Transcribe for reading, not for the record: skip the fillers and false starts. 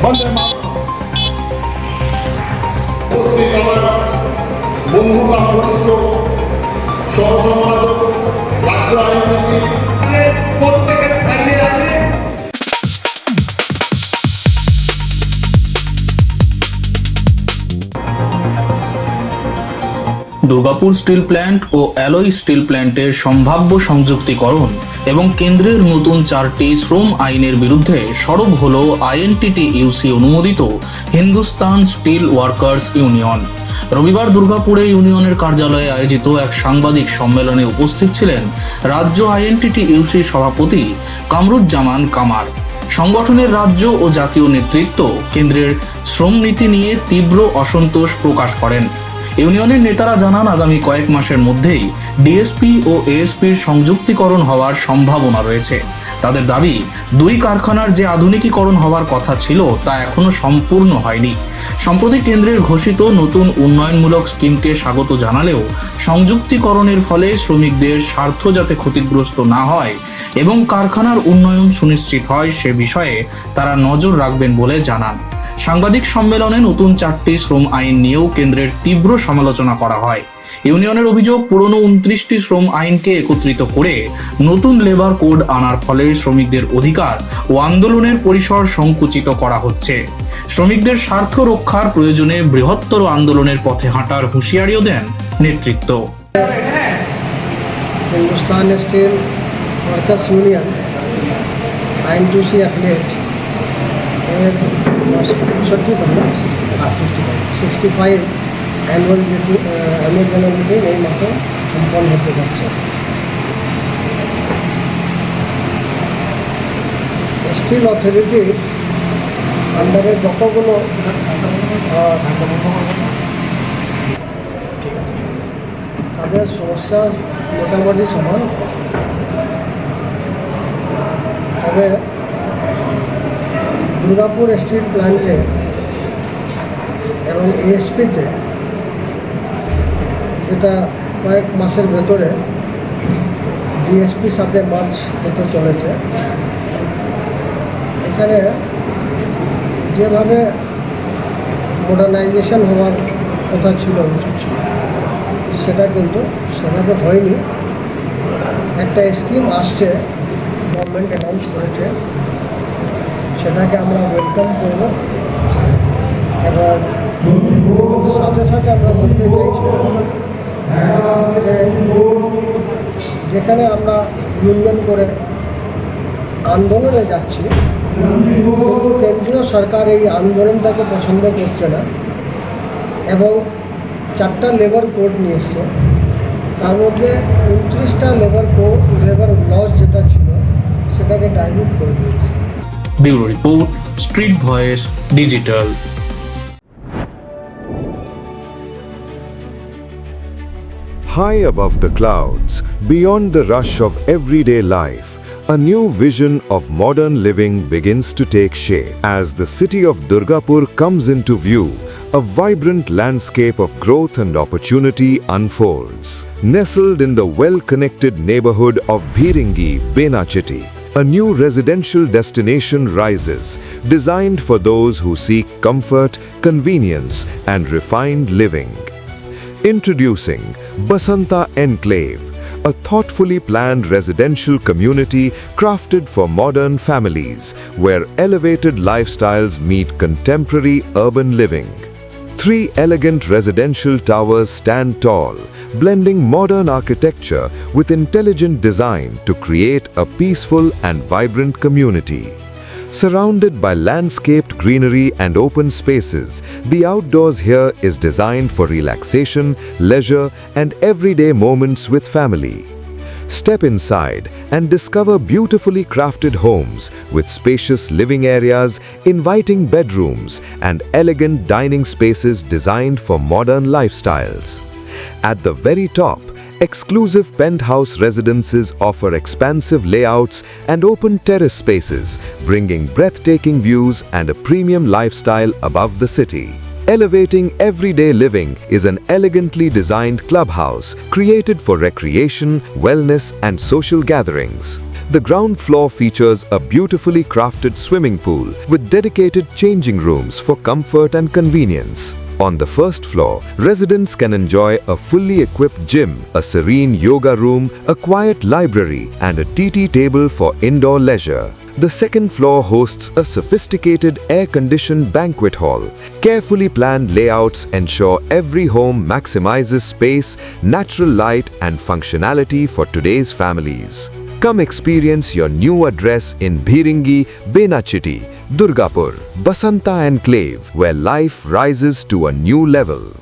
বন্দে মাতরম। উপস্থিত আমার বন্ধুরা, বরিষ্ঠ সহসম্পাদক, রাজ্য আইনজীবী প্রত্যেকের ফাইলে আছে। দুর্গাপুর স্টিল প্ল্যান্ট ও অ্যালয় স্টিল প্ল্যান্টের সম্ভাব্য সংযুক্তিকরণ এবং কেন্দ্রের নতুন 4টি শ্রম আইনের বিরুদ্ধে সরব হল আইএনটিটিইউসি অনুমোদিত হিন্দুস্তান স্টিল ওয়ার্কার্স ইউনিয়ন। রবিবার দুর্গাপুরে ইউনিয়নের কার্যালয়ে আয়োজিত এক সাংবাদিক সম্মেলনে উপস্থিত ছিলেন রাজ্য আইএনটিটিইউসি সভাপতি কামরুজ্জামান কামার। সংগঠনের রাজ্য ও জাতীয় নেতৃত্ব কেন্দ্রের শ্রম নীতি নিয়ে তীব্র অসন্তোষ প্রকাশ করেন। ইউনিয়নের নেতারা জানান, আগামী কয়েক মাসের মধ্যেই ডিএসপি ও এএসপির সংযুক্তিকরণ হওয়ার সম্ভাবনা রয়েছে। তাদের দাবি, 2 কারখানার যে আধুনিকীকরণ হওয়ার কথা ছিল তা এখনো সম্পূর্ণ হয়নি। সম্প্রতি কেন্দ্রের ঘোষিত নতুন উন্নয়নমূলক স্কিমকে স্বাগত জানালেও সংযুক্তিকরণের ফলে শ্রমিকদের স্বার্থ যাতে ক্ষতিগ্রস্ত না হয় এবং কারখানার উন্নয়ন সুনিশ্চিত হয় সে বিষয়ে তারা নজর রাখবেন বলে জানান। সাংবাদিক সম্মেলনে নতুন 4টি শ্রম আইন নিয়েও কেন্দ্রের তীব্র সমালোচনা করা হয়। ইউনিয়নের অভিযোগ, পুরনো 29টি শ্রম আইনকে একত্রিত করে নতুন লেবার কোড আনার ফলে শ্রমিকদের অধিকার ও আন্দোলনের পরিসর সংকুচিত করা হচ্ছে। শ্রমিকদের স্বার্থ রক্ষার প্রয়োজনে বৃহত্তর আন্দোলনের পথে হাঁটার হুঁশিয়ারিও দেন নেতৃত্ব। Hindustan steel workers union INTUC affiliate এর 65 অ্যানুয়াল জেনারেল মিটিং এই মাসে সম্পন্ন হতে যাচ্ছে। স্টিল অথরিটির আন্ডারে যতগুলো তাদের সমস্যা মোটামুটি সমান, তবে দুর্গাপুর স্টিল প্ল্যান্টে এবং এএসপিতে যেটা কয়েক মাসের ভেতরে ডিএসপির সাথে মার্চ হতে চলেছে, এখানে যেভাবে মডার্নাইজেশন হওয়ার কথা ছিল উচিত ছিল সেটা কিন্তু সেভাবে হয়নি। একটা স্কিম আসছে, গভর্নমেন্ট অ্যানাউন্স করেছে, সেটাকে আমরা ওয়েলকাম করব এবং সাথে সাথে আমরা বলতে চাইছি যে যেখানে আমরা ইউনিয়ন করে আন্দোলনে যাচ্ছি কিন্তু কেন্দ্রীয় সরকার এই আন্দোলনটাকে পছন্দ করছে না এবং 4টা লেবার কোড নিয়ে এসছে, তার মধ্যে 29টা লেবার লস যেটা ছিল সেটাকে ডাইলুট করে দিয়েছে। Bureau report, street voice digital. High above the clouds, beyond the rush of everyday life, a new vision of modern living begins to take shape. As the city of Durgapur comes into view, a vibrant landscape of growth and opportunity unfolds. Nestled in the well-connected neighborhood of Bhiringi, Benachiti, a new residential destination rises, designed for those who seek comfort, convenience, and refined living. Introducing Basanta Enclave, a thoughtfully planned residential community crafted for modern families, where elevated lifestyles meet contemporary urban living. 3 elegant residential towers stand tall, blending modern architecture with intelligent design to create a peaceful and vibrant community. Surrounded by landscaped greenery and open spaces, the outdoors here is designed for relaxation, leisure, and everyday moments with family. Step inside and discover beautifully crafted homes with spacious living areas, inviting bedrooms, and elegant dining spaces designed for modern lifestyles. At the very top, exclusive penthouse residences offer expansive layouts and open terrace spaces, bringing breathtaking views and a premium lifestyle above the city. Elevating everyday living is an elegantly designed clubhouse created for recreation, wellness, and social gatherings. The ground floor features a beautifully crafted swimming pool with dedicated changing rooms for comfort and convenience. On the first floor, residents can enjoy a fully equipped gym, a serene yoga room, a quiet library, and a TT table for indoor leisure. The second floor hosts a sophisticated air-conditioned banquet hall. Carefully planned layouts ensure every home maximizes space, natural light, and functionality for today's families. Come experience your new address in Bhiringi, Benachiti, Durgapur, Basanta Enclave, where life rises to a new level.